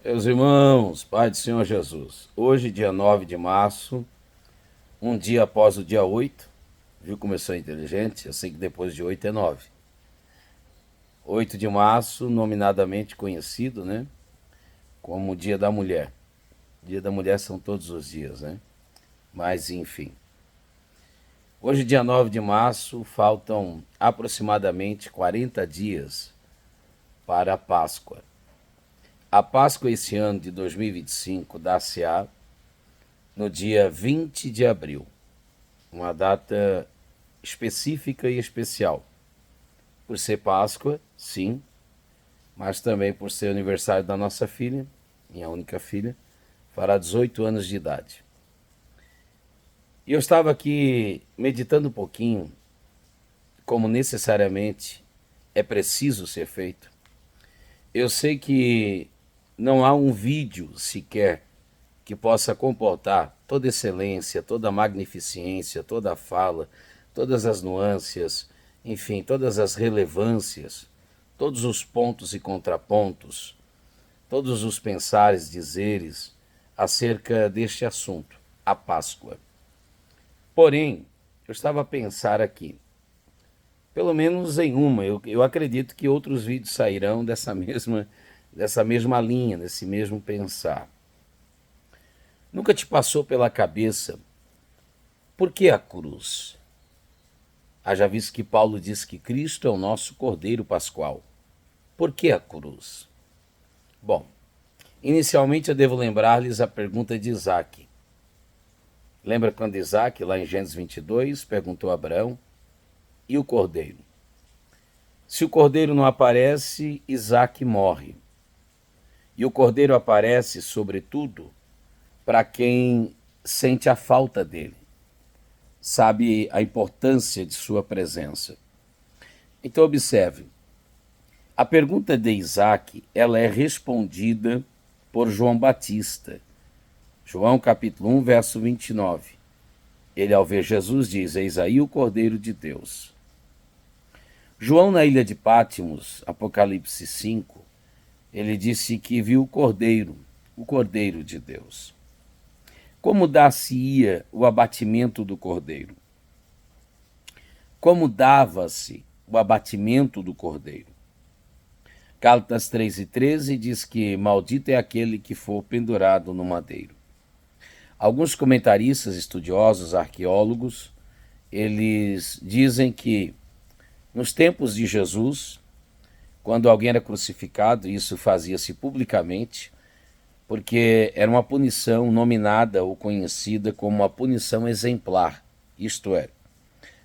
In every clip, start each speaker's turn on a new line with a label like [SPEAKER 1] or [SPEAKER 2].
[SPEAKER 1] Meus irmãos, Pai do Senhor Jesus, hoje, dia 9 de março, um dia após o dia 8, viu como eu sou inteligente? Eu sei que depois de 8 é 9. 8 de março, nominadamente conhecido, né, como Dia da Mulher. Dia da Mulher são todos os dias, né? Mas, enfim. Hoje, dia 9 de março, faltam aproximadamente 40 dias para a Páscoa. A Páscoa esse ano de 2025 dá-se-á no dia 20 de abril, uma data específica e especial. Por ser Páscoa, sim, mas também por ser aniversário da nossa filha, minha única filha, fará 18 anos de idade. E eu estava aqui meditando um pouquinho como necessariamente é preciso ser feito. Eu sei que não há um vídeo sequer que possa comportar toda excelência, toda magnificência, toda a fala, todas as nuances, enfim, todas as relevâncias, todos os pontos e contrapontos, todos os pensares, dizeres acerca deste assunto, a Páscoa. Porém, eu estava a pensar aqui, pelo menos em uma, eu acredito que outros vídeos sairão dessa mesma linha, desse mesmo pensar. Nunca te passou pela cabeça por que a cruz? Haja visto que Paulo diz que Cristo é o nosso Cordeiro Pascual. Por que a cruz? Bom, inicialmente eu devo lembrar-lhes a pergunta de Isaac. Lembra quando Isaac, lá em Gênesis 22, perguntou a Abraão, e o cordeiro? Se o cordeiro não aparece, Isaac morre. E o cordeiro aparece, sobretudo, para quem sente a falta dele, sabe a importância de sua presença. Então observe, a pergunta de Isaac, ela é respondida por João Batista. João capítulo 1, verso 29. Ele, ao ver Jesus, diz, eis aí o Cordeiro de Deus. João, na ilha de Pátimos, Apocalipse 5, ele disse que viu o Cordeiro de Deus. Como dar-se-ia o abatimento do Cordeiro? Como dava-se o abatimento do Cordeiro? Gálatas 3:13 diz que maldito é aquele que for pendurado no madeiro. Alguns comentaristas, estudiosos, arqueólogos, eles dizem que nos tempos de Jesus, quando alguém era crucificado, isso fazia-se publicamente, porque era uma punição nominada ou conhecida como uma punição exemplar, isto é,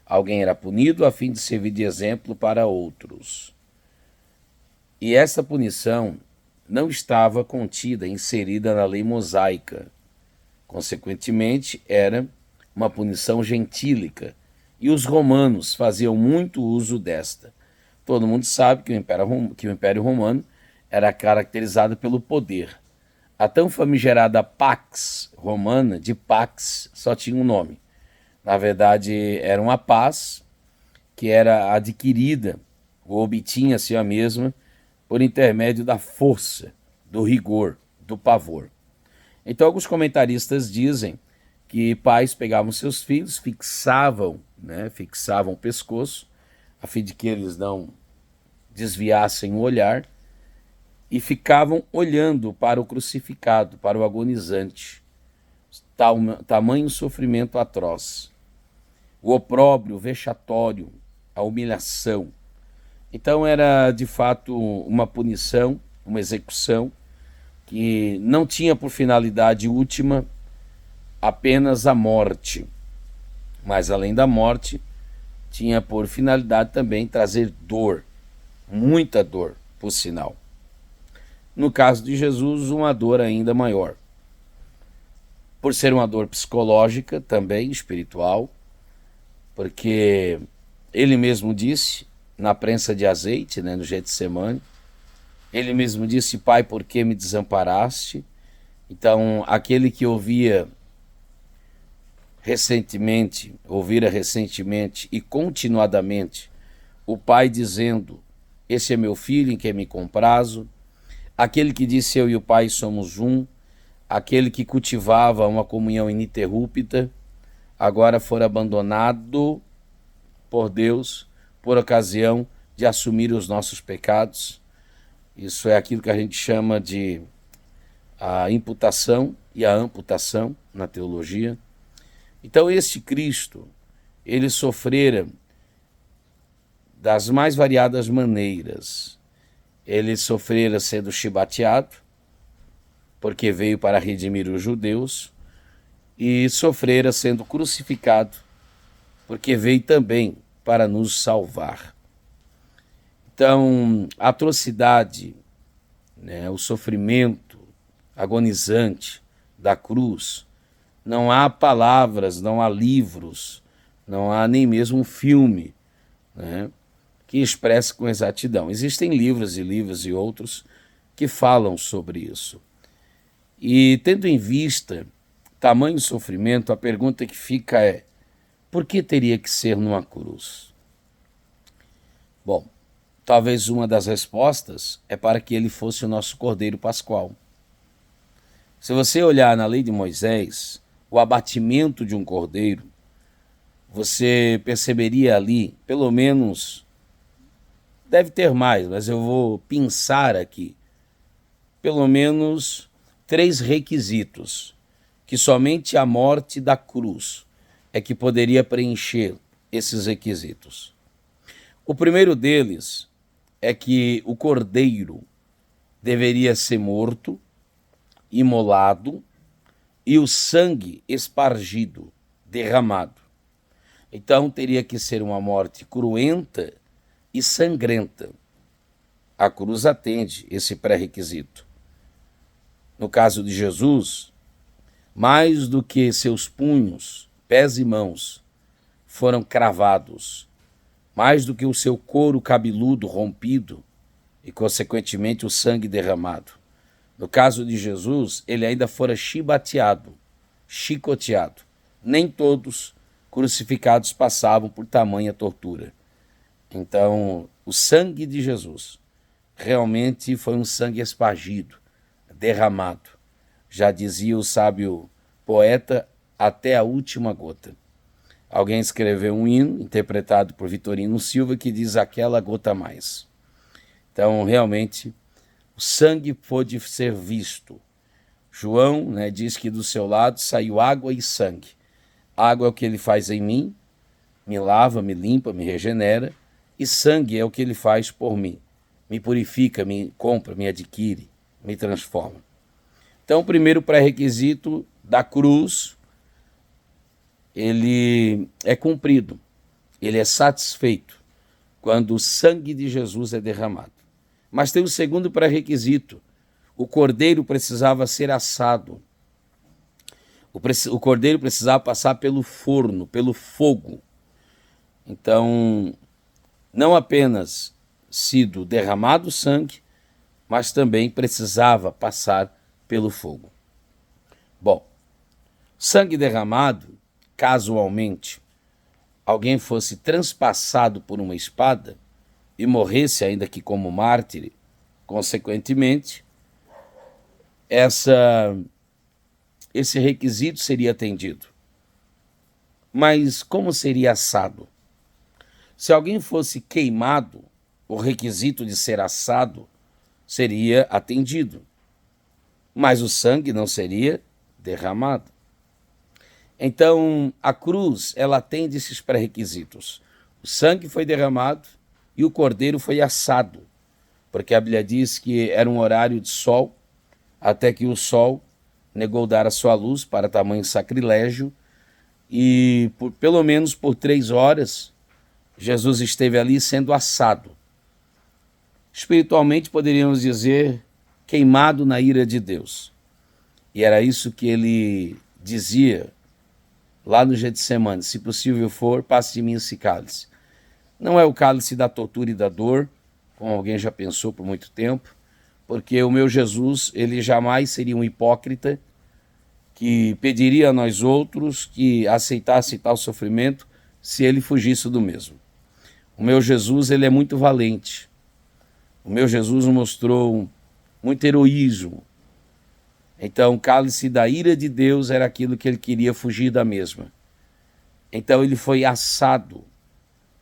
[SPEAKER 1] alguém era punido a fim de servir de exemplo para outros. E essa punição não estava contida, inserida na lei mosaica. Consequentemente, era uma punição gentílica, e os romanos faziam muito uso desta. Todo mundo sabe que o Império Romano era caracterizado pelo poder. A tão famigerada Pax Romana, de Pax, só tinha um nome. Na verdade, era uma paz que era adquirida ou obtinha-se a mesma por intermédio da força, do rigor, do pavor. Então, alguns comentaristas dizem que pais pegavam seus filhos, fixavam o pescoço, a fim de que eles não desviassem o olhar, e ficavam olhando para o crucificado, para o agonizante. Tamanho sofrimento atroz. O opróbrio, o vexatório, a humilhação. Então era de fato uma punição, uma execução, que não tinha por finalidade última apenas a morte, mas além da morte, tinha por finalidade também trazer dor, muita dor, por sinal. No caso de Jesus, uma dor ainda maior. Por ser uma dor psicológica, também espiritual, porque ele mesmo disse, na prensa de azeite, no Getsemane, ele mesmo disse, Pai, por que me desamparaste? Então, aquele que ouvira recentemente e continuadamente o Pai dizendo, esse é meu filho em quem me comprazo, aquele que disse eu e o Pai somos um, aquele que cultivava uma comunhão ininterrupta, agora for abandonado por Deus por ocasião de assumir os nossos pecados. Isso é aquilo que a gente chama de a imputação e a amputação na teologia. Então este Cristo, ele sofrera das mais variadas maneiras. Ele sofrera sendo chibateado, porque veio para redimir os judeus, e sofrera sendo crucificado, porque veio também para nos salvar. Então, a atrocidade, o sofrimento agonizante da cruz, não há palavras, não há livros, não há nem mesmo um filme, que expresse com exatidão. Existem livros e livros e outros que falam sobre isso. E tendo em vista tamanho sofrimento, a pergunta que fica é: por que teria que ser numa cruz? Bom, talvez uma das respostas é para que ele fosse o nosso Cordeiro Pascual. Se você olhar na lei de Moisés, o abatimento de um cordeiro, você perceberia ali, pelo menos, deve ter mais, mas eu vou pensar aqui, pelo menos 3 requisitos, que somente a morte da cruz é que poderia preencher esses requisitos. O primeiro deles é que o cordeiro deveria ser morto, imolado e o sangue espargido, derramado. Então teria que ser uma morte cruenta e sangrenta. A cruz atende esse pré-requisito. No caso de Jesus, mais do que seus punhos, pés e mãos foram cravados, mais do que o seu couro cabeludo rompido e, consequentemente, o sangue derramado. No caso de Jesus, ele ainda fora chibateado, chicoteado. Nem todos crucificados passavam por tamanha tortura. Então, o sangue de Jesus realmente foi um sangue espargido, derramado. Já dizia o sábio poeta, até a última gota. Alguém escreveu um hino, interpretado por Vitorino Silva, que diz aquela gota a mais. Então, realmente, o sangue pôde ser visto. João, diz que do seu lado saiu água e sangue. Água é o que ele faz em mim, me lava, me limpa, me regenera, e sangue é o que ele faz por mim. Me purifica, me compra, me adquire, me transforma. Então, o primeiro pré-requisito da cruz, ele é cumprido, ele é satisfeito quando o sangue de Jesus é derramado. Mas tem o segundo pré-requisito: o cordeiro precisava ser assado. O cordeiro precisava passar pelo forno, pelo fogo. Então, não apenas sido derramado o sangue, mas também precisava passar pelo fogo. Bom, sangue derramado, casualmente, alguém fosse transpassado por uma espada e morresse ainda que como mártir, consequentemente, esse requisito seria atendido. Mas como seria assado? Se alguém fosse queimado, o requisito de ser assado seria atendido, mas o sangue não seria derramado. Então, a cruz, ela atende esses pré-requisitos. O sangue foi derramado e o cordeiro foi assado, porque a Bíblia diz que era um horário de sol, até que o sol negou dar a sua luz para tamanho sacrilégio, e pelo menos por 3 horas, Jesus esteve ali sendo assado. Espiritualmente, poderíamos dizer, queimado na ira de Deus. E era isso que ele dizia lá no Getsemane: se possível for, passe de mim esse cálice. Não é o cálice da tortura e da dor, como alguém já pensou por muito tempo, porque o meu Jesus, ele jamais seria um hipócrita que pediria a nós outros que aceitasse tal sofrimento se ele fugisse do mesmo. O meu Jesus, ele é muito valente. O meu Jesus mostrou muito heroísmo. Então, o cálice da ira de Deus era aquilo que ele queria fugir da mesma. Então, ele foi assado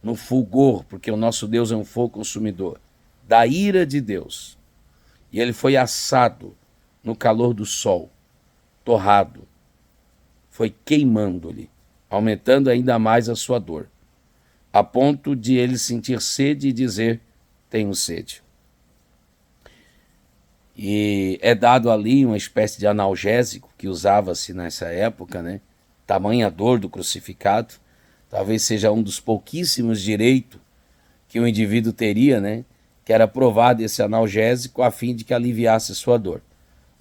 [SPEAKER 1] no fulgor, porque o nosso Deus é um fogo consumidor, da ira de Deus. E ele foi assado no calor do sol, torrado. Foi queimando-lhe, aumentando ainda mais a sua dor, a ponto de ele sentir sede e dizer, tenho sede. E é dado ali uma espécie de analgésico que usava-se nessa época, né? Tamanha dor do crucificado, talvez seja um dos pouquíssimos direitos que o indivíduo teria, né? Que era provado esse analgésico a fim de que aliviasse sua dor.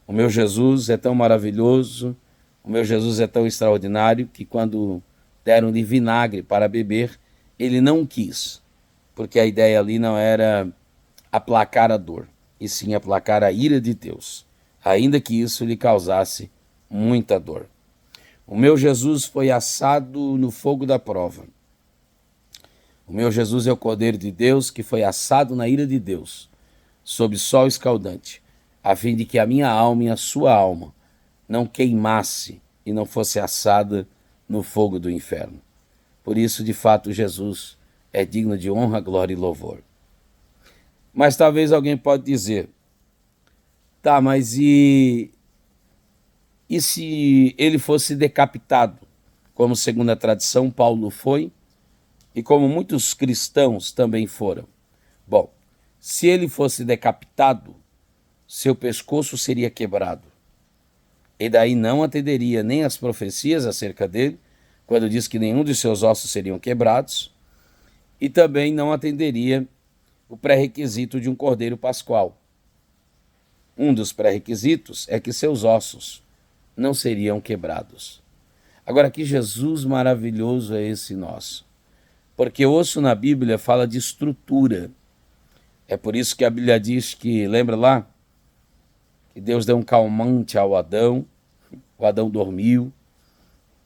[SPEAKER 1] O meu Jesus é tão maravilhoso, o meu Jesus é tão extraordinário, que quando deram-lhe vinagre para beber, ele não quis, porque a ideia ali não era aplacar a dor, e sim aplacar a ira de Deus, ainda que isso lhe causasse muita dor. O meu Jesus foi assado no fogo da prova. O meu Jesus é o Cordeiro de Deus que foi assado na ira de Deus, sob sol escaldante, a fim de que a minha alma e a sua alma não queimasse e não fosse assada no fogo do inferno. Por isso, de fato, Jesus é digno de honra, glória e louvor. Mas talvez alguém pode dizer, tá, mas e se ele fosse decapitado, como segundo a tradição Paulo foi, e como muitos cristãos também foram? Bom, se ele fosse decapitado, seu pescoço seria quebrado. E daí não atenderia nem às profecias acerca dele, quando diz que nenhum de seus ossos seriam quebrados, e também não atenderia o pré-requisito de um cordeiro pascual. Um dos pré-requisitos é que seus ossos não seriam quebrados. Agora, que Jesus maravilhoso é esse nosso? Porque osso na Bíblia fala de estrutura. É por isso que a Bíblia diz que, lembra lá? Que Deus deu um calmante ao Adão, o Adão dormiu,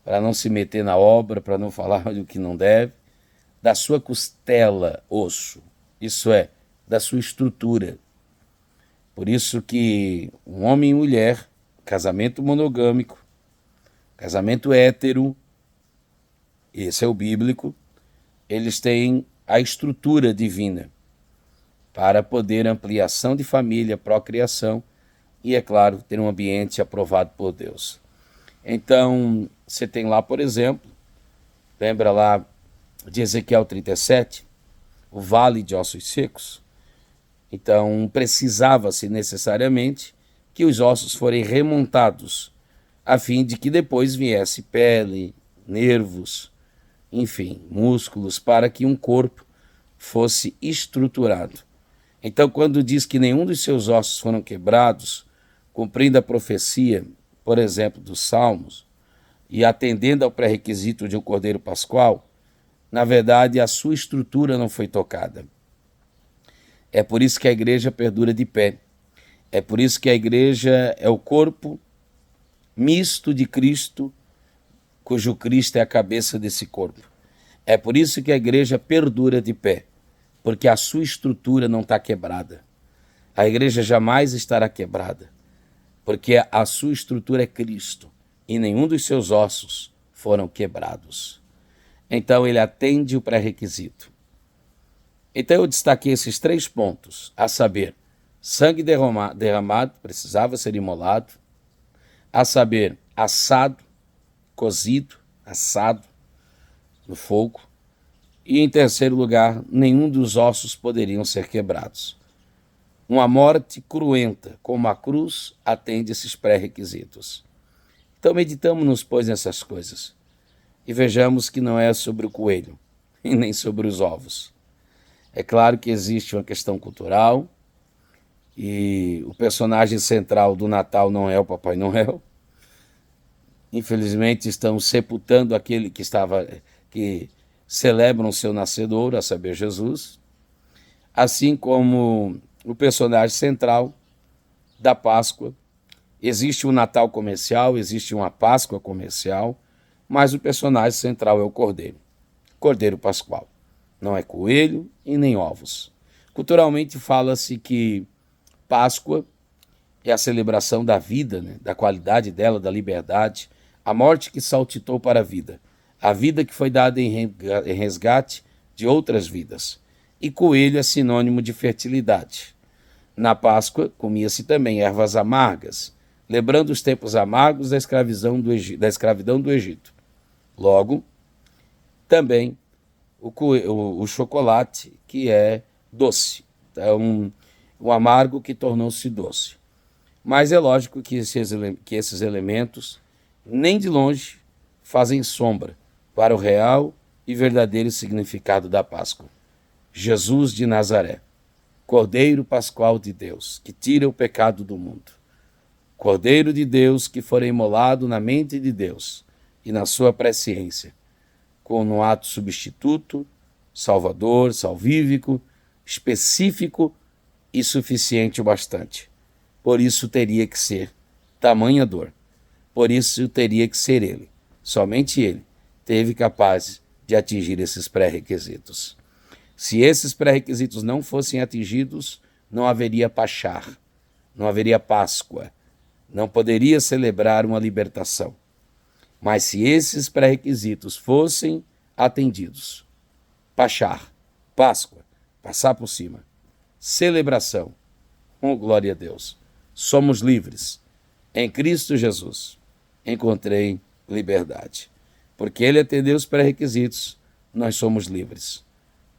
[SPEAKER 1] para não se meter na obra, para não falar do que não deve, da sua costela, osso, isso é, da sua estrutura. Por isso que um homem e mulher, casamento monogâmico, casamento hétero, esse é o bíblico, eles têm a estrutura divina para poder ampliação de família, procriação e, é claro, ter um ambiente aprovado por Deus. Então, você tem lá, por exemplo, lembra lá de Ezequiel 37, o vale de ossos secos? Então, precisava-se necessariamente que os ossos forem remontados, a fim de que depois viesse pele, nervos, enfim, músculos, para que um corpo fosse estruturado. Então, quando diz que nenhum dos seus ossos foram quebrados, cumprindo a profecia, por exemplo, dos Salmos, e atendendo ao pré-requisito de um cordeiro pascual, na verdade, a sua estrutura não foi tocada. É por isso que a igreja perdura de pé. É por isso que a igreja é o corpo misto de Cristo, cujo Cristo é a cabeça desse corpo. É por isso que a igreja perdura de pé, porque a sua estrutura não está quebrada. A igreja jamais estará quebrada, porque a sua estrutura é Cristo, e nenhum dos seus ossos foram quebrados. Então ele atende o pré-requisito. Então eu destaquei esses 3 pontos, a saber, sangue derramado, precisava ser imolado, a saber, assado, cozido, assado no fogo, e em terceiro lugar, nenhum dos ossos poderiam ser quebrados. Uma morte cruenta, como a cruz, atende esses pré-requisitos. Então meditamos-nos, pois, nessas coisas, e vejamos que não é sobre o coelho, e nem sobre os ovos. É claro que existe uma questão cultural, e o personagem central do Natal não é o Papai Noel. Infelizmente estão sepultando aquele que celebram o seu nascedouro, a saber, Jesus, assim como o personagem central da Páscoa. Existe um Natal comercial, existe uma Páscoa comercial, mas o personagem central é o Cordeiro, Cordeiro Pascual. Não é coelho e nem ovos. Culturalmente fala-se que Páscoa é a celebração da vida, né? Da qualidade dela, da liberdade, a morte que saltitou para a vida que foi dada em resgate de outras vidas. E coelho é sinônimo de fertilidade. Na Páscoa, comia-se também ervas amargas, lembrando os tempos amargos da escravidão do Egito. Logo, também o chocolate, que é doce. É um amargo que tornou-se doce. Mas é lógico que esses elementos, nem de longe, fazem sombra para o real e verdadeiro significado da Páscoa. Jesus de Nazaré, Cordeiro Pascual de Deus, que tira o pecado do mundo. Cordeiro de Deus que fora imolado na mente de Deus e na sua presciência, com um ato substituto, salvador, salvífico, específico e suficiente o bastante. Por isso teria que ser tamanha dor. Por isso teria que ser ele, somente ele, teve capaz de atingir esses pré-requisitos. Se esses pré-requisitos não fossem atingidos, não haveria Pachar, não haveria Páscoa, não poderia celebrar uma libertação. Mas se esses pré-requisitos fossem atendidos, Pachar, Páscoa, passar por cima, celebração, glória a Deus, somos livres. Em Cristo Jesus encontrei liberdade. Porque ele atendeu os pré-requisitos, nós somos livres.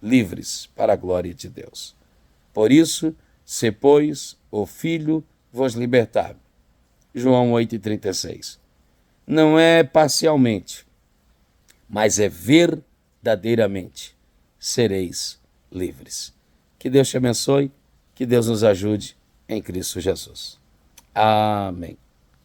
[SPEAKER 1] Livres para a glória de Deus. Por isso, se pois o Filho vos libertar. João 8,36. Não é parcialmente, mas é verdadeiramente. Sereis livres. Que Deus te abençoe, que Deus nos ajude em Cristo Jesus. Amém.